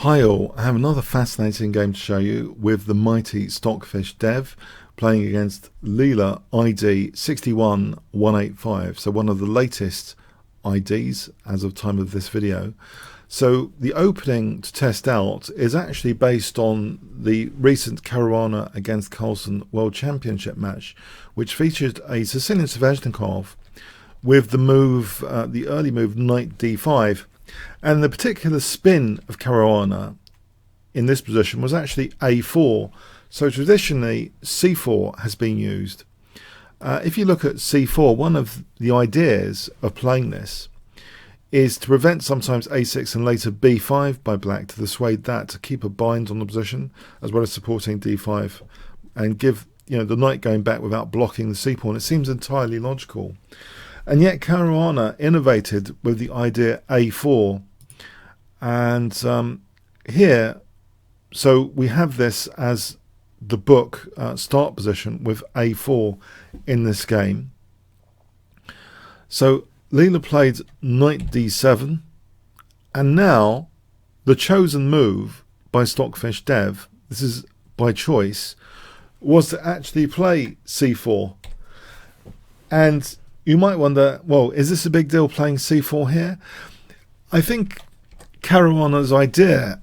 Hi all, I have another fascinating game to show you with the mighty Stockfish DEV playing against Leela ID 61185, so one of the latest IDs as of time of this video. So the opening to test out is actually based on the recent Caruana against Carlsen World Championship match, which featured a Sicilian Sveshnikov with the move, the early move knight d5. And the particular spin of Caruana in this position was actually a4. So traditionally c4 has been used. If you look at c4, one of the ideas of playing this is to prevent sometimes a6 and later b5 by black, to dissuade that, to keep a bind on the position, as well as supporting d5 and give the knight going back without blocking the c pawn. It seems entirely logical. And yet Caruana innovated with the idea a4, and here, so we have this as the book start position with a4 in this game. So Leela played knight d7, and now the chosen move by Stockfish DEV, this is by choice, was to actually play c4. And you might wonder, well, is this a big deal playing c4 here? I think Caruana's idea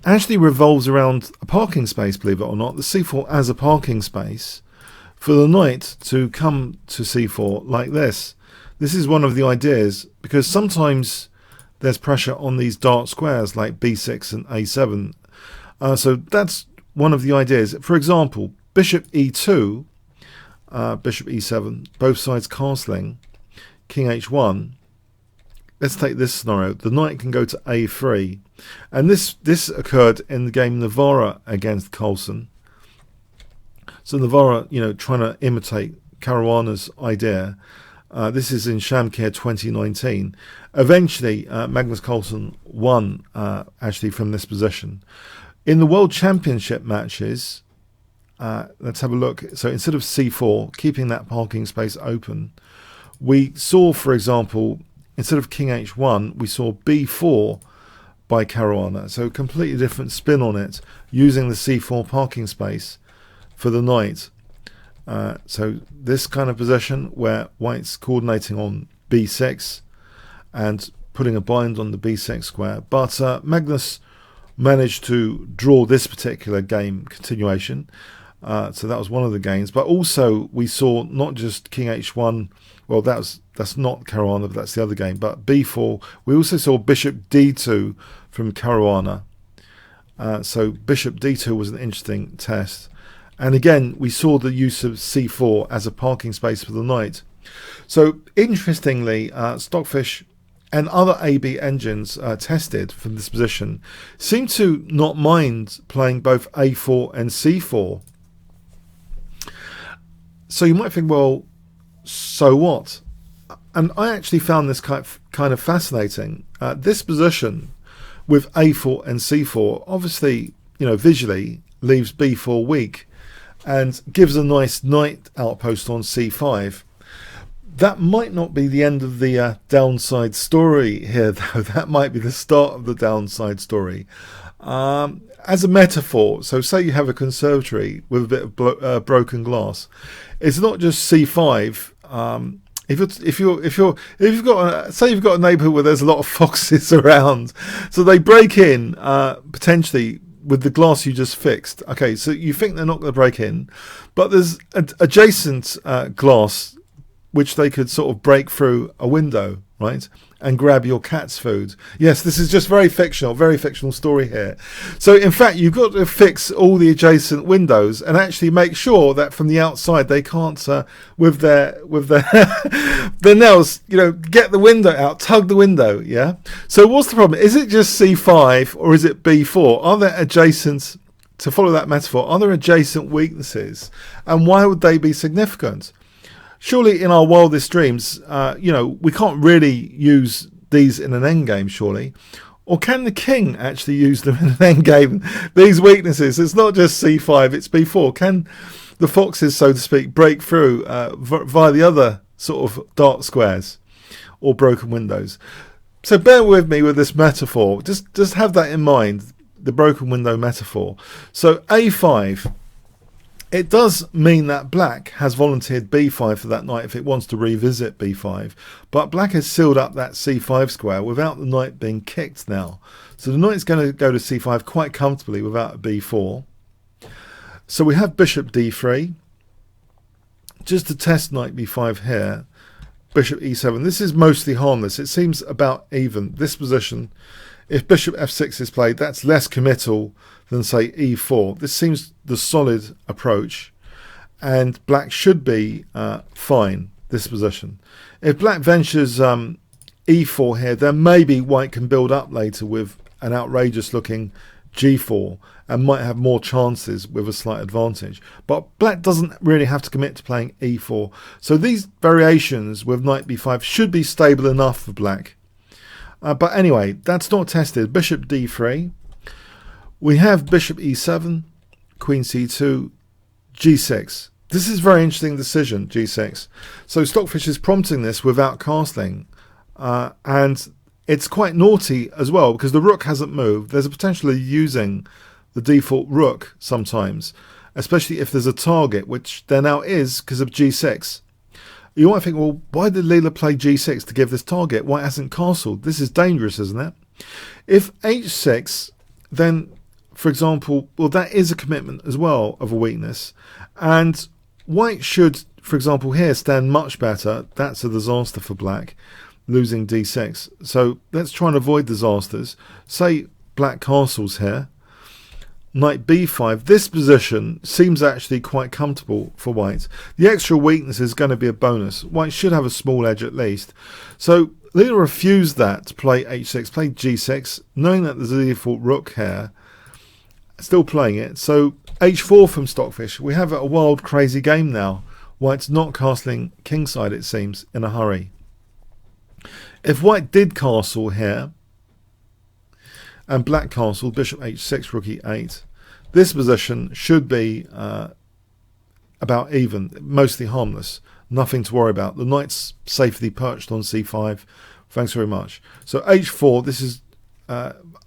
actually revolves around a parking space, believe it or not, the c4 as a parking space for the knight to come to c4 like this. This is one of the ideas, because sometimes there's pressure on these dark squares like b6 and a7. So that's one of the ideas. For example, bishop e2, bishop e7, both sides castling, king h1. Let's take this scenario. The knight can go to a3, and this occurred in the game Navarra against Carlsen. So Navarra, trying to imitate Caruana's idea. This is in Shamkir 2019. Eventually, Magnus Carlsen won actually from this position. In the World Championship matches, let's have a look. So instead of c4, keeping that parking space open, we saw, for example, instead of king h1, we saw b4 by Caruana. So completely different spin on it, using the c4 parking space for the knight. So this kind of position where white's coordinating on b6 and putting a bind on the b6 square. But Magnus managed to draw this particular game continuation. So that was one of the games, but also we saw not just king h1, well that's not Caruana, but that's the other game, but b4. We also saw bishop d2 from Caruana. So bishop d2 was an interesting test, and again we saw the use of c4 as a parking space for the knight. So interestingly, Stockfish and other AB engines tested from this position seem to not mind playing both a4 and c4. So you might think, well, so what? And I actually found this kind of fascinating. This position with a4 and c4 obviously, visually leaves b4 weak and gives a nice knight outpost on c5. That might not be the end of the downside story here, though. That might be the start of the downside story. As a metaphor, so say you have a conservatory with a bit of broken glass. It's not just c5. If you've got say you've got a neighbourhood where there's a lot of foxes around, so they break in potentially with the glass you just fixed. Okay, so you think they're not going to break in, but there's adjacent glass which they could sort of break through a window, right, and grab your cat's food. Yes, this is just very fictional story here. So in fact, you've got to fix all the adjacent windows and actually make sure that from the outside they can't, with their their nails, get the window out, tug the window. Yeah. So what's the problem? Is it just c5 or is it b4? Are there adjacent? To follow that metaphor, are there adjacent weaknesses, and why would they be significant? Surely in our wildest dreams, we can't really use these in an endgame, surely. Or can the king actually use them in an endgame, these weaknesses? It's not just c5, it's b4. Can the foxes, so to speak, break through via the other sort of dark squares or broken windows? So bear with me with this metaphor. Just have that in mind. the broken window metaphor. So a5, it does mean that black has volunteered b5 for that knight if it wants to revisit b5, but black has sealed up that c5 square without the knight being kicked now. So the knight's going to go to c5 quite comfortably without a b4. So we have bishop d3. Just to test knight b5 here, bishop e7. This is mostly harmless. It seems about even. This position, if bishop f6 is played, that's less committal than, say, e4. This seems the solid approach, and black should be fine, this position. If black ventures e4 here, then maybe white can build up later with an outrageous looking g4 and might have more chances with a slight advantage. But black doesn't really have to commit to playing e4. So these variations with knight b5 should be stable enough for black. But anyway, that's not tested. Bishop d3. We have bishop e7, queen c2, g6. This is a very interesting decision, g6. So Stockfish is prompting this without castling. And it's quite naughty as well because the rook hasn't moved. There's a potential of using the default rook sometimes, especially if there's a target, which there now is because of g6. You might think, well, why did Leela play g6 to give this target? Why hasn't castled? This is dangerous, isn't it? If h6, then, for example, well, that is a commitment as well of a weakness. And white should, for example, here stand much better. That's a disaster for black, losing d6. So let's try and avoid disasters. Say black castles here. Knight b5, this position seems actually quite comfortable for white. The extra weakness is going to be a bonus. White should have a small edge at least. So Leela refused that to play h6, played g6, knowing that there's a default rook here, still playing it. So h4 from Stockfish. We have a wild, crazy game now. White's not castling kingside, it seems, in a hurry. If white did castle here, and black castle, bishop h6, rook e8. This position should be about even, mostly harmless. Nothing to worry about. The knight's safely perched on c5. Thanks very much. So h4, this is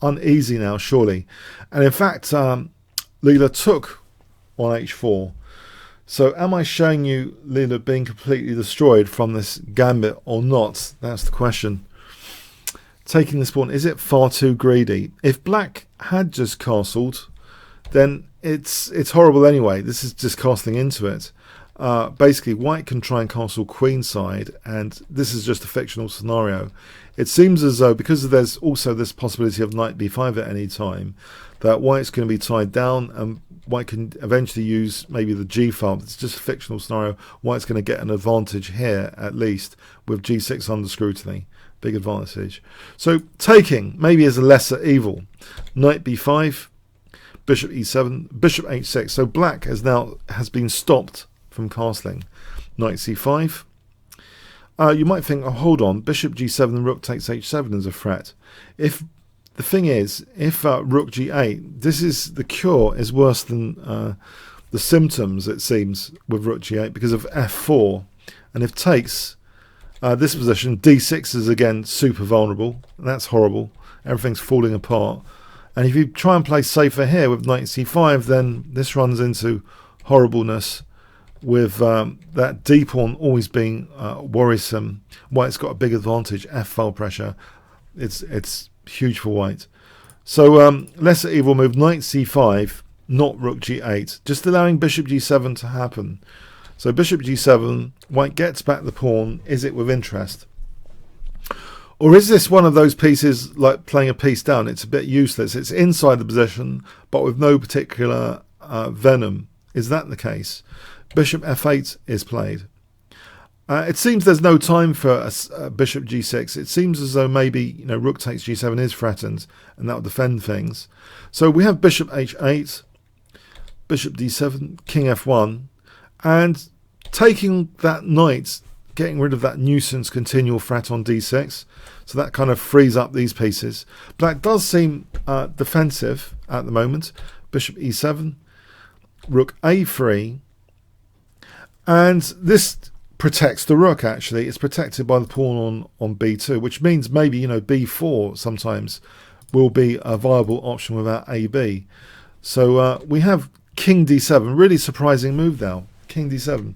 uneasy now, surely. And in fact, Leela took on h4. So am I showing you Leela being completely destroyed from this gambit or not? That's the question. Taking this pawn, is it far too greedy? If black had just castled, then it's horrible anyway. This is just castling into it. Basically, white can try and castle queenside, and this is just a fictional scenario. It seems as though, because there's also this possibility of knight b5 at any time, that white's going to be tied down, and white can eventually use maybe the g file. It's just a fictional scenario. White's going to get an advantage here, at least, with g6 under scrutiny. Big advantage. So taking maybe is a lesser evil. Knight b5, bishop e7, bishop h6. So black has been stopped from castling. Knight c5. You might think, oh, hold on, bishop g7, rook takes h7 as a threat. If the thing is, if rook g8, this is the cure is worse than the symptoms, it seems, with rook g8 because of f4. And if takes, this position, d6 is again super vulnerable. That's horrible. Everything's falling apart. And if you try and play safer here with knight c5, then this runs into horribleness with that d pawn always being worrisome. White's got a big advantage. F-file pressure. It's huge for white. So lesser evil move, knight c5, not rook g8. Just allowing bishop g7 to happen. So bishop g7, white gets back the pawn. Is it with interest? Or is this one of those pieces like playing a piece down? It's a bit useless. It's inside the position, but with no particular venom. Is that the case? Bishop f8 is played. It seems there's no time for a bishop g6. It seems as though maybe rook takes g7 is threatened, and that will defend things. So we have bishop h8, bishop d7, king f1. And taking that knight, getting rid of that nuisance continual threat on d6, so that kind of frees up these pieces. Black does seem defensive at the moment. Bishop e7, rook a3, and this protects the rook. Actually, it's protected by the pawn on b2, which means maybe b4 sometimes will be a viable option without AB. So we have King D7, really surprising move now. King D7.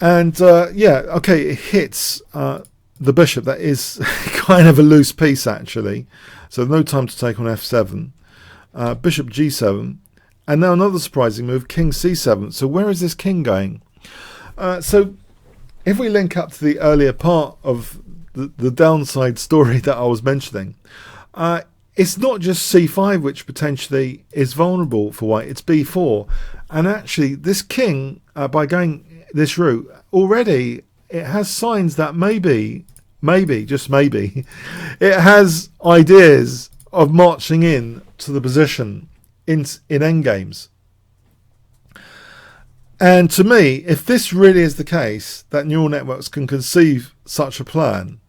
And yeah, okay, it hits the bishop. That is kind of a loose piece, actually. So no time to take on F7. Bishop G7. And now another surprising move, King C7. So where is this king going? So if we link up to the earlier part of the downside story that I was mentioning, it's not just C5 which potentially is vulnerable for white, it's B4. And actually this king, by going this route, already it has signs that maybe, just maybe, it has ideas of marching in to the position in endgames. And to me, if this really is the case, that neural networks can conceive such a plan,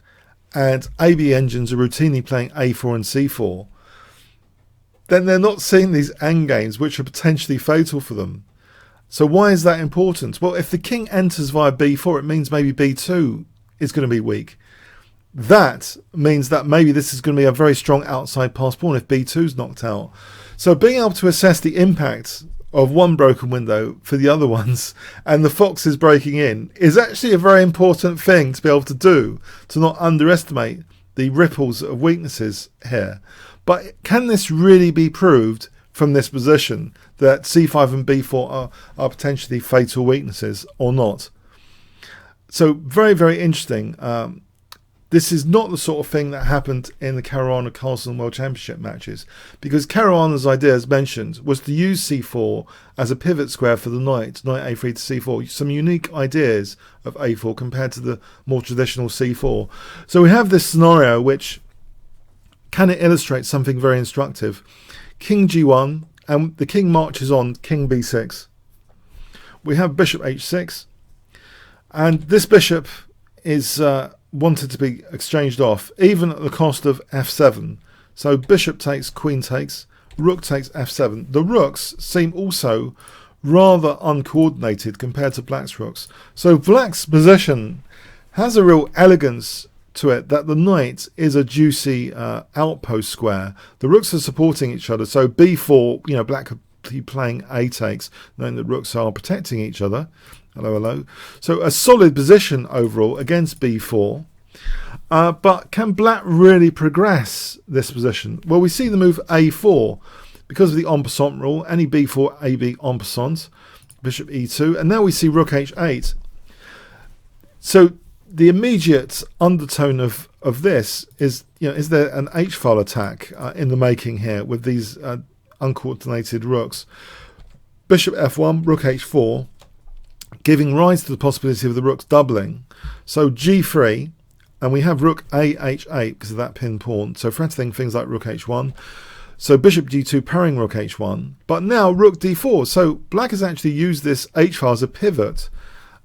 and AB engines are routinely playing A4 and C4, then they're not seeing these endgames which are potentially fatal for them. So why is that important? Well, if the king enters via B4, it means maybe B2 is going to be weak. That means that maybe this is going to be a very strong outside pass pawn if B2 is knocked out. So being able to assess the impact of one broken window for the other ones and the foxes breaking in is actually a very important thing to be able to do, to not underestimate the ripples of weaknesses here. But can this really be proved from this position, that C5 and B4 are potentially fatal weaknesses or not? So very, very interesting. This is not the sort of thing that happened in the Caruana-Carlsen World Championship matches, because Caruana's idea, as mentioned, was to use C4 as a pivot square for the knight A3 to C4. Some unique ideas of A4 compared to the more traditional C4. So we have this scenario which can illustrate something very instructive. King G1, and the king marches on King B6. We have Bishop H6, and this bishop is wanted to be exchanged off, even at the cost of F7. So bishop takes, queen takes, rook takes F7. The rooks seem also rather uncoordinated compared to black's rooks. So black's position has a real elegance to it, that the knight is a juicy outpost square. The rooks are supporting each other. So B4, you know, black could be playing A takes, knowing that rooks are protecting each other. Hello, hello. So a solid position overall against B4. But can black really progress this position? Well, we see the move A4 because of the en passant rule. Any B4, AB en passant. Bishop E2. And now we see rook H8. So the immediate undertone of this is, you know, is there an H-file attack in the making here with these uncoordinated rooks? Bishop F1, rook H4, giving rise to the possibility of the rooks doubling. So G3, and we have rook AH8 because of that pin pawn. So threatening things like rook H1. So bishop G2 parrying rook H1. But now rook D4. So black has actually used this H-file as a pivot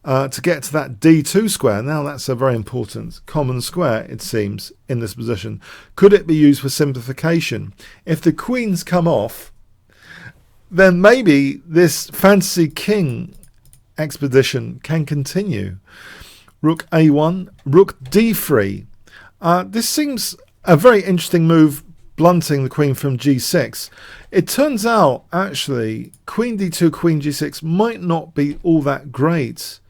to get to that D2 square. Now that's a very important common square, it seems, in this position. Could it be used for simplification? If the queens come off, then maybe this fantasy king expedition can continue. Rook A1, rook D3. This seems a very interesting move, blunting the queen from G6. It turns out, actually, queen D2, queen G6 might not be all that great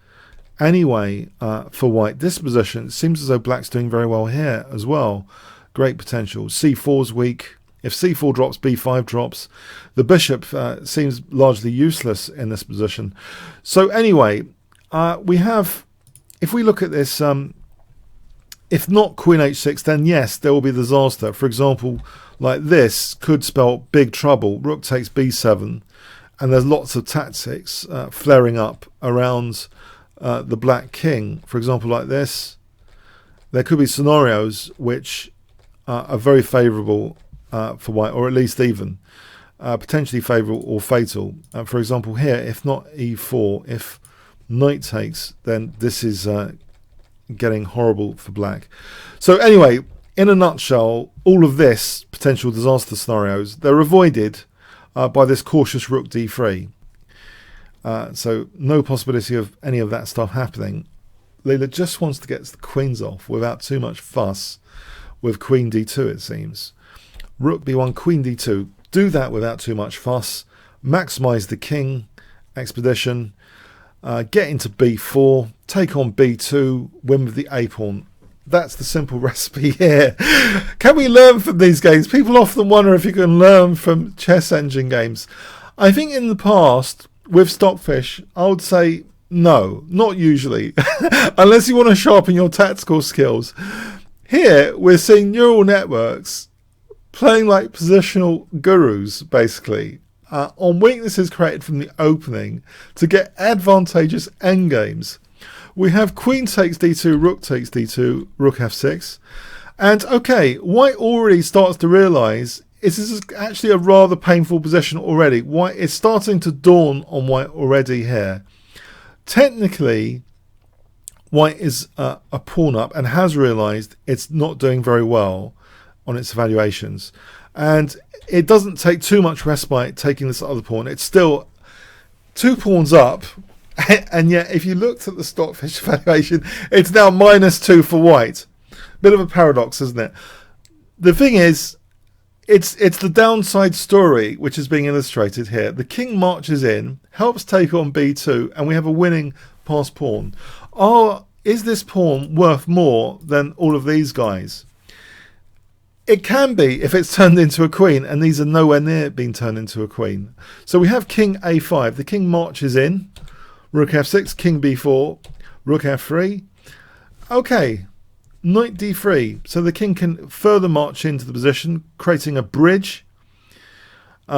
anyway for white. This position, it seems as though black's doing very well here as well. Great potential. C4's weak. If C4 drops, B5 drops. The bishop seems largely useless in this position. So anyway, we have, if we look at this, if not queen H6, then yes, there will be disaster. For example, like this could spell big trouble. Rook takes B7, and there's lots of tactics flaring up around the black king. For example, like this, there could be scenarios which are very favourable for white, or at least even potentially favourable or fatal. For example, here, if not E4, if knight takes, then this is getting horrible for black. So anyway, in a nutshell, all of this potential disaster scenarios, they're avoided by this cautious rook D3. So no possibility of any of that stuff happening. Leela just wants to get the queens off without too much fuss, with queen d2, it seems. Rook b1, queen d2. Do that without too much fuss. Maximize the king expedition. Get into b4. Take on b2. Win with the a pawn. That's the simple recipe here. Can we learn from these games? People often wonder if you can learn from chess engine games. I think in the past, with Stockfish, I would say no, not usually. Unless you want to sharpen your tactical skills. Here, we're seeing neural networks playing like positional gurus, basically, on weaknesses created from the opening to get advantageous endgames. We have queen takes d2, rook takes d2, rook f6. And okay, white already starts to realise this is actually a rather painful position already. White is starting to dawn on white already here. Technically, white is a pawn up and has realised it's not doing very well on its evaluations. And it doesn't take too much respite taking this other pawn. It's still 2 pawns up. And yet, if you looked at the Stockfish evaluation, it's now -2 for white. Bit of a paradox, isn't it? The thing is, it's the downside story which is being illustrated here. The king marches in, helps take on b2, and we have a winning pass pawn. Is this pawn worth more than all of these guys? It can be if it's turned into a queen, and these are nowhere near being turned into a queen. So we have king a5. The king marches in. Rook f6, king b4, rook f3. Okay, knight d3. So the king can further march into the position, creating a bridge.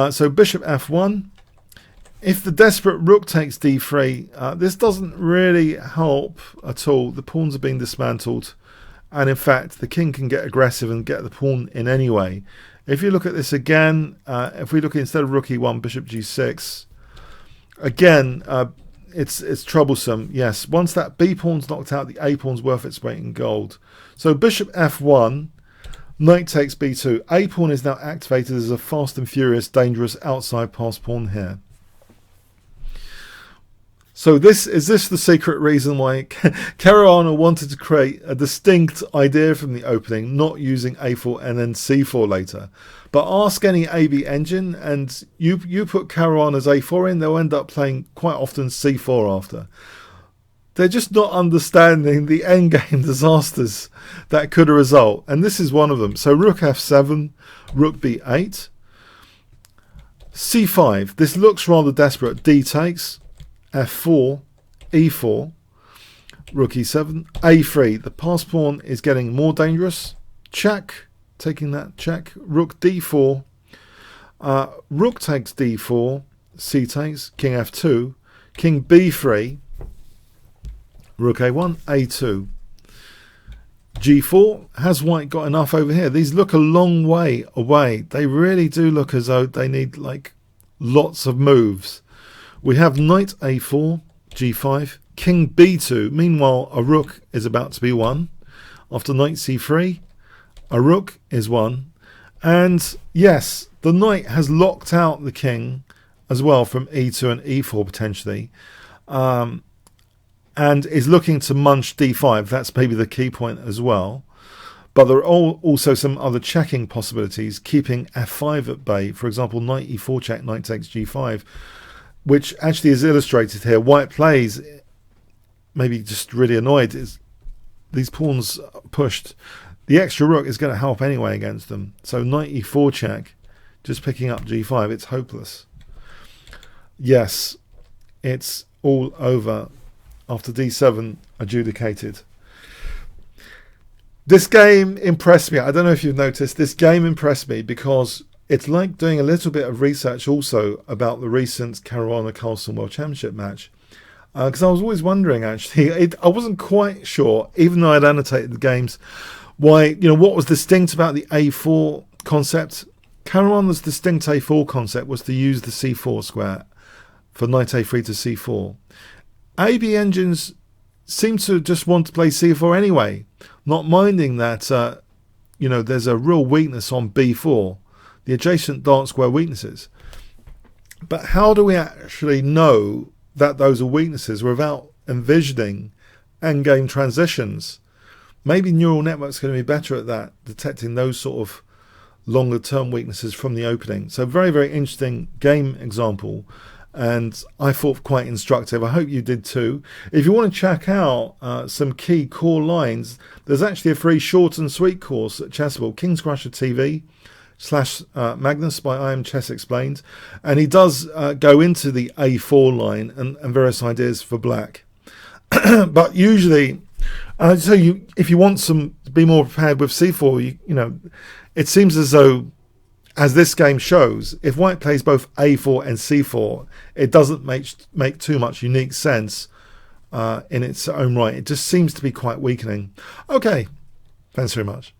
So bishop f1. If the desperate rook takes d3, this doesn't really help at all. The pawns are being dismantled. And in fact, the king can get aggressive and get the pawn in anyway. If you look at this again, if we look instead of rook e1, bishop g6, again, it's troublesome. Yes, once that b pawn's knocked out, the a pawn's worth its weight in gold. So bishop f1, knight takes b2. A pawn is now activated as a fast and furious, dangerous outside pass pawn here. So is this the secret reason why Caruana wanted to create a distinct idea from the opening, not using a4 and then c4 later? But ask any AB engine, and you put Caruana's a4 in, they'll end up playing quite often c4 after. They're just not understanding the endgame disasters that could result, and this is one of them. So rook f7, rook b8, c5. This looks rather desperate. D takes. f4, e4, rook e7, a3. The pass pawn is getting more dangerous. Check, taking that check. Rook d4, rook takes d4, c takes, king f2, king b3, rook a1, a2. g4. Has white got enough over here? These look a long way away. They really do look as though they need like lots of moves. We have knight a4, g5, king b2. Meanwhile, a rook is about to be won. After knight c3, a rook is won. And yes, the knight has locked out the king as well from e2 and e4 potentially. And is looking to munch d5. That's maybe the key point as well. But there are also some other checking possibilities, keeping f5 at bay. For example, knight e4 check, knight takes g5. Which actually is illustrated here. White plays, maybe just really annoyed, is these pawns pushed. The extra rook is going to help anyway against them. So knight e4 check, just picking up g5, it's hopeless. Yes, it's all over after d7 adjudicated. This game impressed me. I don't know if you've noticed, this game impressed me because it's like doing a little bit of research also about the recent Caruana Carlsen World Championship match. Because I was always wondering, actually, I wasn't quite sure, even though I'd annotated the games, why, what was distinct about the a4 concept. Caruana's distinct a4 concept was to use the c4 square for knight a3 to c4. AB engines seem to just want to play c4 anyway, not minding that, there's a real weakness on b4. The adjacent dark square weaknesses. But how do we actually know that those are weaknesses without envisioning endgame transitions? maybe neural networks are going to be better at that, detecting those sort of longer term weaknesses from the opening. So very, very interesting game example, and I thought quite instructive. I hope you did too. If you want to check out some key core lines, there's actually a free short and sweet course at Chessable, Kingscrusher TV / Magnus by I Am Chess Explained, and he does go into the A4 line and various ideas for black. But usually, if you want to be more prepared with C4, you know, it seems as though, as this game shows, if white plays both A4 and C4, it doesn't make too much unique sense in its own right. It just seems to be quite weakening. Okay, thanks very much.